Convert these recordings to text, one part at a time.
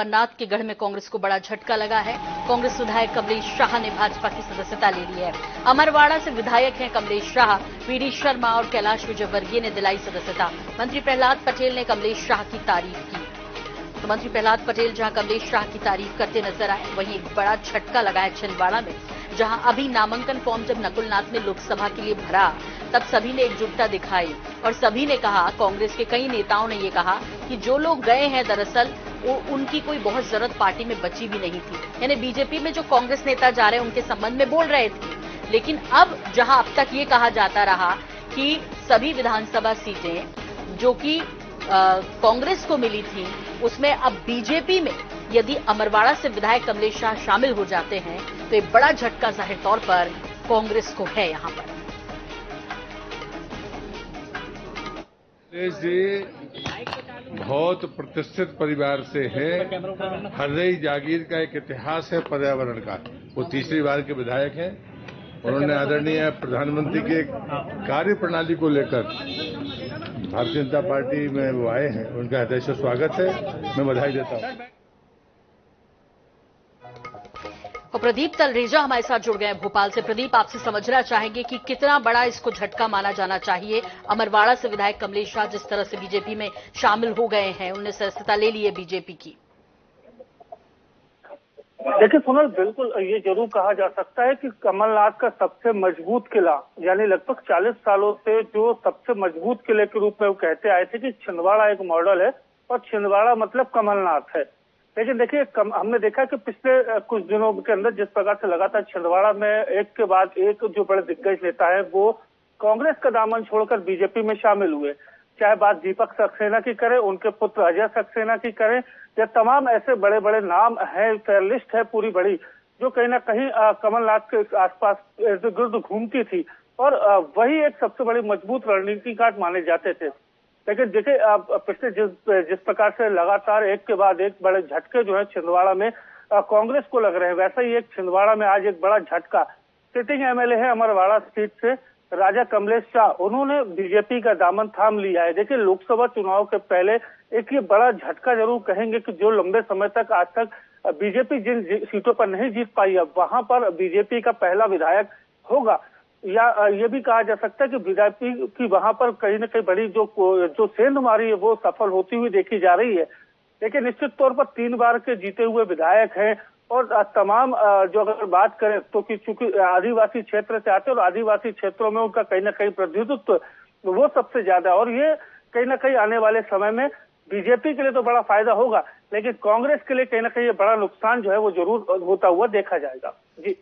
पन्नात के गढ़ में कांग्रेस को बड़ा झटका लगा है। कांग्रेस विधायक कमलेश शाह ने भाजपा की सदस्यता ले ली है। अमरवाड़ा से विधायक हैं कमलेश शाह, वीडी शर्मा और कैलाश विजयवर्गीय ने दिलाई सदस्यता। मंत्री प्रहलाद पटेल ने कमलेश शाह की तारीफ की। तो मंत्री प्रहलाद पटेल जहां कमलेश शाह की तारीफ करते नजर आए, वहीं एक बड़ा झटका लगा है छिंदवाड़ा में, जहां अभी नामांकन फॉर्म जब नकुलनाथ ने लोकसभा के लिए भरा, तब सभी ने एकजुटता दिखाई और सभी ने कहा, कांग्रेस के कई नेताओं ने ये कहा कि जो लोग गए हैं दरअसल उनकी कोई बहुत जरूरत पार्टी में बची भी नहीं थी। यानी बीजेपी में जो कांग्रेस नेता जा रहे हैं उनके संबंध में बोल रहे थे, लेकिन अब जहां अब तक ये कहा जाता रहा कि सभी विधानसभा सीटें जो कि कांग्रेस को मिली थी, उसमें अब बीजेपी में यदि अमरवाड़ा से विधायक कमलेश शाह शामिल हो जाते हैं तो एक बड़ा झटका जाहिर तौर पर कांग्रेस को है। यहां पर जी बहुत प्रतिष्ठित परिवार से है। हर्रई जागीर का एक इतिहास है पर्यावरण का। वो तीसरी बार के विधायक हैं। उन्होंने आदरणीय प्रधानमंत्री के कार्य प्रणाली को लेकर भारतीय जनता पार्टी में वो आए हैं। उनका हृदय से स्वागत है, मैं बधाई देता हूं। और प्रदीप तलरेजा हमारे साथ जुड़ गए हैं भोपाल से। प्रदीप, आपसे समझना चाहेंगे कि कितना बड़ा इसको झटका माना जाना चाहिए। अमरवाड़ा से विधायक कमलेश शाह जिस तरह से बीजेपी में शामिल हो गए हैं, उन्होंने सदस्यता ले ली है बीजेपी की। देखिए सोनल, बिल्कुल ये जरूर कहा जा सकता है कि कमलनाथ का सबसे मजबूत किला, यानी लगभग 40 सालों से जो सबसे मजबूत किले के रूप में वो कहते आए थे कि छिंदवाड़ा एक मॉडल है और छिंदवाड़ा मतलब कमलनाथ है। लेकिन देखिए हमने देखा कि पिछले कुछ दिनों के अंदर जिस प्रकार से लगातार छिंदवाड़ा में एक के बाद एक जो बड़े दिग्गज नेता है वो कांग्रेस का दामन छोड़कर बीजेपी में शामिल हुए। चाहे बात दीपक सक्सेना की करें, उनके पुत्र अजय सक्सेना की करें, या तमाम ऐसे बड़े बड़े नाम है, लिस्ट है पूरी बड़ी, जो कहीं ना कहीं कमलनाथ के आसपास इर्द गिर्द घूमती थी और वही एक सबसे बड़ी मजबूत रणनीतिकार माने जाते थे। लेकिन देखिए पिछले जिस प्रकार से लगातार एक के बाद एक बड़े झटके जो है छिंदवाड़ा में कांग्रेस को लग रहे हैं, वैसा ही एक छिंदवाड़ा में आज एक बड़ा झटका सिटिंग एमएलए है अमरवाड़ा सीट से राजा कमलेश शाह, उन्होंने बीजेपी का दामन थाम लिया है। देखिए लोकसभा चुनाव के पहले एक ये बड़ा झटका जरूर कहेंगे कि जो लंबे समय तक आज तक बीजेपी जिन सीटों पर नहीं जीत पाई है, वहां पर बीजेपी का पहला विधायक होगा, या ये भी कहा जा सकता है कि बीजेपी की वहां पर कहीं न कहीं बड़ी जो सेंधमारी है वो सफल होती हुई देखी जा रही है। लेकिन निश्चित तौर पर 3 बार के जीते हुए विधायक हैं और तमाम जो अगर बात करें तो कि चूंकि आदिवासी क्षेत्र से आते हैं और आदिवासी क्षेत्रों में उनका कहीं ना कहीं प्रतिनिधित्व वो सबसे ज्यादा, और ये कहीं ना कहीं आने वाले समय में बीजेपी के लिए तो बड़ा फायदा होगा, लेकिन कांग्रेस के लिए कहीं ना कहीं ये बड़ा नुकसान जो है वो जरूर होता हुआ देखा जाएगा। जी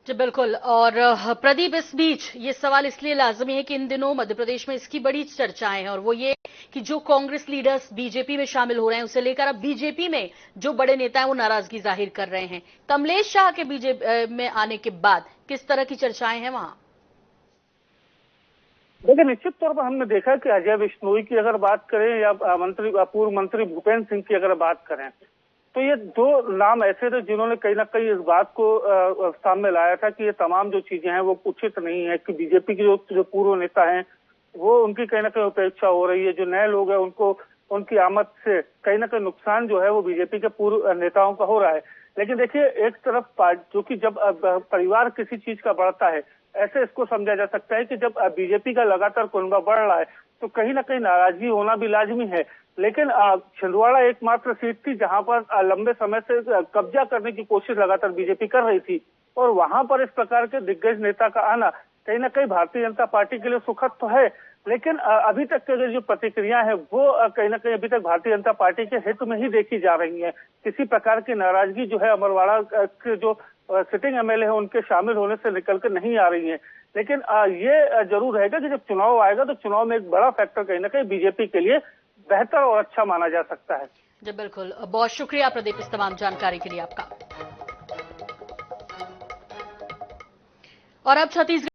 बिल्कुल। और प्रदीप, इस बीच ये सवाल इसलिए लाजमी है कि इन दिनों मध्य प्रदेश में इसकी बड़ी चर्चाएं हैं और वो ये कि जो कांग्रेस लीडर्स बीजेपी में शामिल हो रहे हैं उसे लेकर अब बीजेपी में जो बड़े नेता हैं वो नाराजगी जाहिर कर रहे हैं। कमलेश शाह के बीजेपी में आने के बाद किस तरह की चर्चाएं हैं वहां? देखिए निश्चित तौर पर हमने देखा कि अजय बिश्नोई की अगर बात करें या पूर्व मंत्री भूपेंद्र सिंह की अगर बात करें, तो ये 2 नाम ऐसे थे जिन्होंने कहीं ना कहीं इस बात को सामने लाया था कि ये तमाम जो चीजें हैं वो उचित नहीं है, कि बीजेपी के जो पूर्व नेता हैं वो उनकी कहीं ना कहीं उपेक्षा हो रही है, जो नए लोग हैं उनको उनकी आमद से कहीं ना कहीं नुकसान जो है वो बीजेपी के पूर्व नेताओं का हो रहा है। लेकिन देखिए एक तरफ जो कि जब परिवार किसी चीज का बढ़ता है, ऐसे इसको समझा जा सकता है कि जब बीजेपी का लगातार कुनबा बढ़ रहा है तो कहीं ना कहीं नाराजगी होना भी लाजमी है। लेकिन छिंदवाड़ा एकमात्र सीट थी जहां पर लंबे समय से कब्जा करने की कोशिश लगातार बीजेपी कर रही थी और वहां पर इस प्रकार के दिग्गज नेता का आना कहीं ना कहीं भारतीय जनता पार्टी के लिए सुखद तो है, लेकिन अभी तक के जो प्रतिक्रिया है वो कहीं ना कहीं अभी तक भारतीय जनता पार्टी के हित में ही देखी जा रही है। किसी प्रकार की नाराजगी जो है अमरवाड़ा के जो सिटिंग एमएलए है उनके शामिल होने से निकल कर नहीं आ रही है। लेकिन ये जरूर रहेगा कि जब चुनाव आएगा तो चुनाव में एक बड़ा फैक्टर कहीं ना कहीं बीजेपी के लिए बेहतर और अच्छा माना जा सकता है। जी बिल्कुल, बहुत शुक्रिया प्रदीप इस तमाम जानकारी के लिए आपका। और अब छत्तीसगढ़